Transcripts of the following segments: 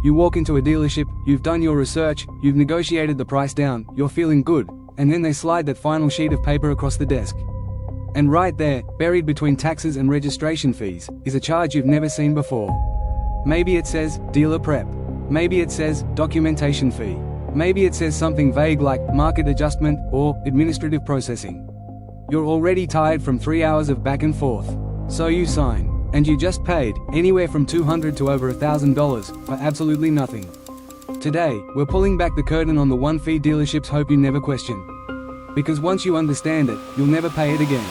You walk into a dealership, you've done your research, you've negotiated the price down, you're feeling good, and then they slide that final sheet of paper across the desk. And right there, buried between taxes and registration fees, is a charge you've never seen before. Maybe it says, dealer prep. Maybe it says, documentation fee. Maybe it says something vague like, market adjustment, or, administrative processing. You're already tired from 3 hours of back and forth. So you sign. And you just paid, anywhere from $200 to over $1,000, for absolutely nothing. Today, we're pulling back the curtain on the one fee dealerships hope you never question. Because once you understand it, you'll never pay it again.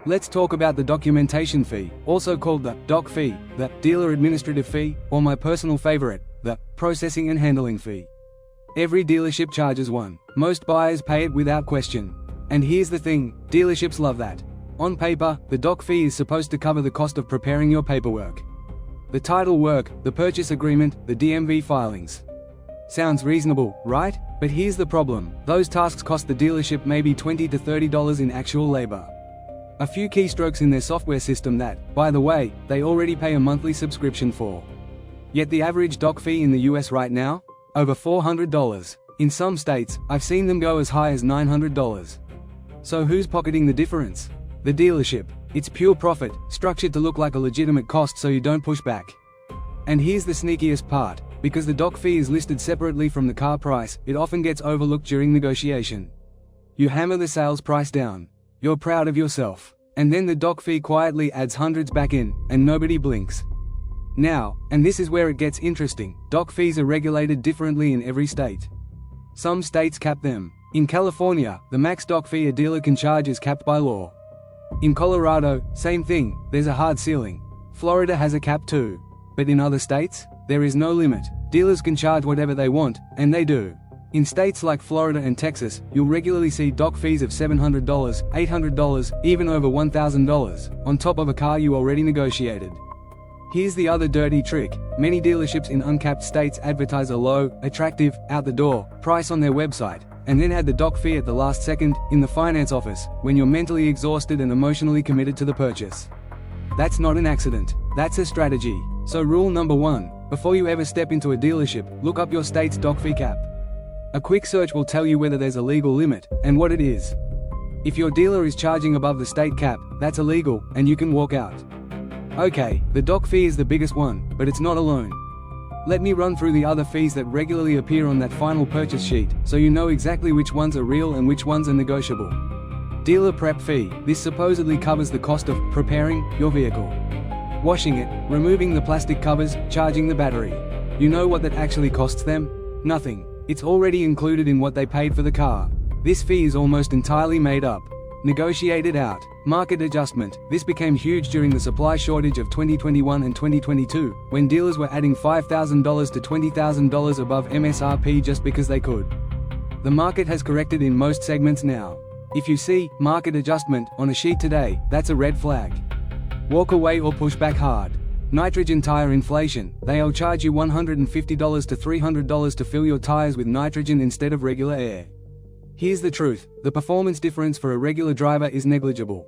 Let's talk about the documentation fee, also called the doc fee, the dealer administrative fee, or my personal favorite, the processing and handling fee. Every dealership charges one. Most buyers pay it without question. And here's the thing, dealerships love that. On paper, the doc fee is supposed to cover the cost of preparing your paperwork. The title work, the purchase agreement, the DMV filings. Sounds reasonable, right? But here's the problem, those tasks cost the dealership maybe $20 to $30 in actual labor. A few keystrokes in their software system that, by the way, they already pay a monthly subscription for. Yet the average doc fee in the US right now? Over $400. In some states, I've seen them go as high as $900. So who's pocketing the difference? The dealership. It's pure profit, structured to look like a legitimate cost so you don't push back. And here's the sneakiest part, because the doc fee is listed separately from the car price, it often gets overlooked during negotiation. You hammer the sales price down. You're proud of yourself. And then the doc fee quietly adds hundreds back in, and nobody blinks. Now, and this is where it gets interesting, doc fees are regulated differently in every state. Some states cap them. In California, the max doc fee a dealer can charge is capped by law. In Colorado, same thing, there's a hard ceiling. Florida has a cap too. But in other states, there is no limit. Dealers can charge whatever they want, and they do. In states like Florida and Texas, you'll regularly see doc fees of $700, $800, even over $1,000, on top of a car you already negotiated. Here's the other dirty trick, many dealerships in uncapped states advertise a low, attractive, out-the-door price on their website, and then add the doc fee at the last second, in the finance office, when you're mentally exhausted and emotionally committed to the purchase. That's not an accident, that's a strategy. So rule number 1, before you ever step into a dealership, look up your state's doc fee cap. A quick search will tell you whether there's a legal limit, and what it is. If your dealer is charging above the state cap, that's illegal, and you can walk out. Okay, the doc fee is the biggest one, but it's not alone. Let me run through the other fees that regularly appear on that final purchase sheet, so you know exactly which ones are real and which ones are negotiable. Dealer prep fee, this supposedly covers the cost of preparing your vehicle. Washing it, removing the plastic covers, charging the battery. You know what that actually costs them? Nothing. It's already included in what they paid for the car. This fee is almost entirely made up. Negotiated out. Market adjustment. This became huge during the supply shortage of 2021 and 2022, when dealers were adding $5,000 to $20,000 above MSRP just because they could. The market has corrected in most segments now. If you see market adjustment on a sheet today, that's a red flag. Walk away or push back hard. Nitrogen tire inflation. They'll charge you $150 to $300 to fill your tires with nitrogen instead of regular air. Here's the truth, the performance difference for a regular driver is negligible.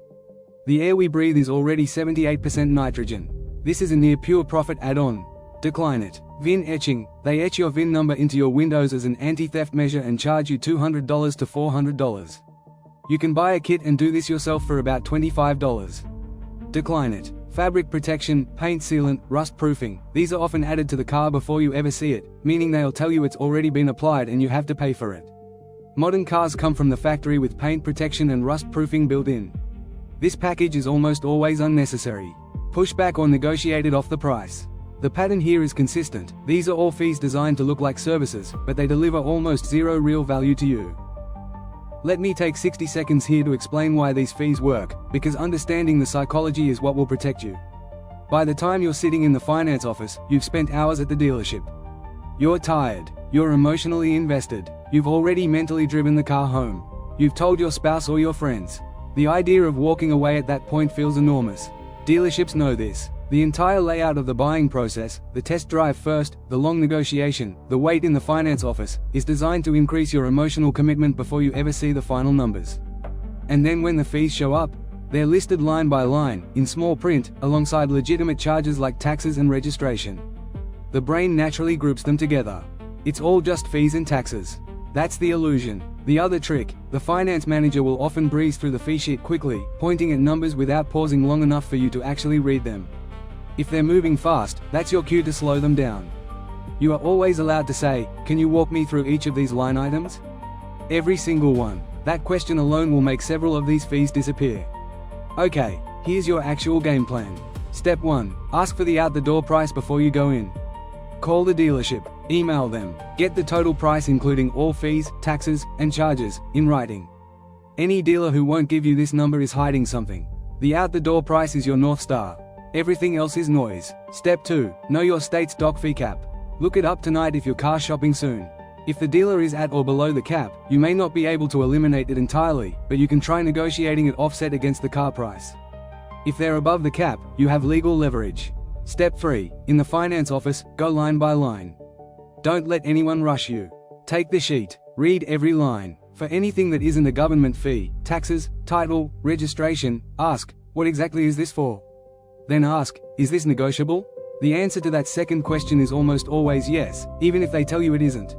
The air we breathe is already 78% nitrogen. This is a near pure profit add-on. Decline it. VIN etching. They etch your VIN number into your windows as an anti-theft measure and charge you $200 to $400. You can buy a kit and do this yourself for about $25. Decline it. Fabric protection, paint sealant, rust proofing. These are often added to the car before you ever see it, meaning they'll tell you it's already been applied and you have to pay for it. Modern cars come from the factory with paint protection and rust proofing built in. This package is almost always unnecessary. Push back or negotiate it off the price. The pattern here is consistent. These are all fees designed to look like services, but they deliver almost zero real value to you. Let me take 60 seconds here to explain why these fees work, because understanding the psychology is what will protect you. By the time you're sitting in the finance office, you've spent hours at the dealership. You're tired. You're emotionally invested. You've already mentally driven the car home. You've told your spouse or your friends. The idea of walking away at that point feels enormous. Dealerships know this. The entire layout of the buying process, the test drive first, the long negotiation, the wait in the finance office, is designed to increase your emotional commitment before you ever see the final numbers. And then when the fees show up, They're listed line by line, in small print, alongside legitimate charges like taxes and registration. The brain naturally groups them together. It's all just fees and taxes. That's the illusion. The other trick, the finance manager will often breeze through the fee sheet quickly, pointing at numbers without pausing long enough for you to actually read them. If they're moving fast, that's your cue to slow them down. You are always allowed to say, "Can you walk me through each of these line items?" Every single one. That question alone will make several of these fees disappear. Okay, here's your actual game plan. Step 1. Ask for the out-the-door price before you go in. Call the dealership, email them, get the total price including all fees, taxes, and charges, in writing. Any dealer who won't give you this number is hiding something. The out-the-door price is your North Star. Everything else is noise. Step 2. Know your state's doc fee cap. Look it up tonight if you're car shopping soon. If the dealer is at or below the cap, you may not be able to eliminate it entirely, but you can try negotiating it offset against the car price. If they're above the cap, you have legal leverage. Step 3. In the finance office, go line by line. Don't let anyone rush you. Take the sheet, read every line. For anything that isn't a government fee, taxes, title, registration, ask, "What exactly is this for?" Then ask, "Is this negotiable?" The answer to that second question is almost always yes, even if they tell you it isn't.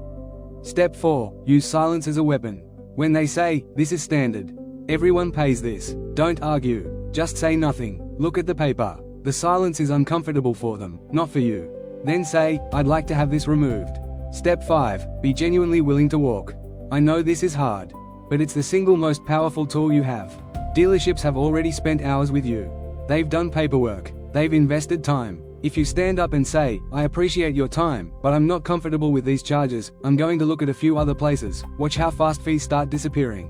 Step 4. Use silence as a weapon. When they say, "This is standard. Everyone pays this," don't argue. Just say nothing. Look at the paper. The silence is uncomfortable for them, not for you. Then say, "I'd like to have this removed." Step 5. Be genuinely willing to walk. I know this is hard, but it's the single most powerful tool you have. Dealerships have already spent hours with you. They've done paperwork. They've invested time. If you stand up and say, "I appreciate your time, but I'm not comfortable with these charges, I'm going to look at a few other places," watch how fast fees start disappearing.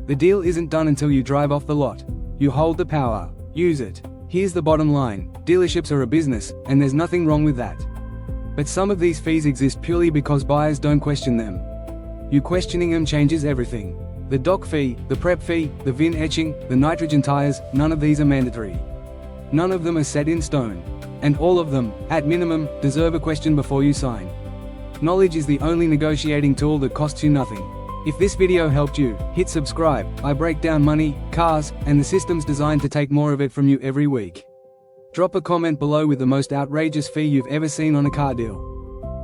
The deal isn't done until you drive off the lot. You hold the power. Use it. Here's the bottom line. Dealerships are a business, and there's nothing wrong with that. But some of these fees exist purely because buyers don't question them. You questioning them changes everything. The doc fee, the prep fee, the VIN etching, the nitrogen tires, none of these are mandatory. None of them are set in stone. And all of them, at minimum, deserve a question before you sign. Knowledge is the only negotiating tool that costs you nothing. If this video helped you, hit subscribe. I break down money, cars, and the systems designed to take more of it from you every week. Drop a comment below with the most outrageous fee you've ever seen on a car deal.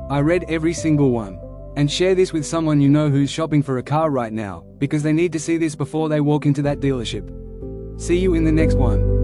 I read every single one. And share this with someone you know who's shopping for a car right now, because they need to see this before they walk into that dealership. See you in the next one.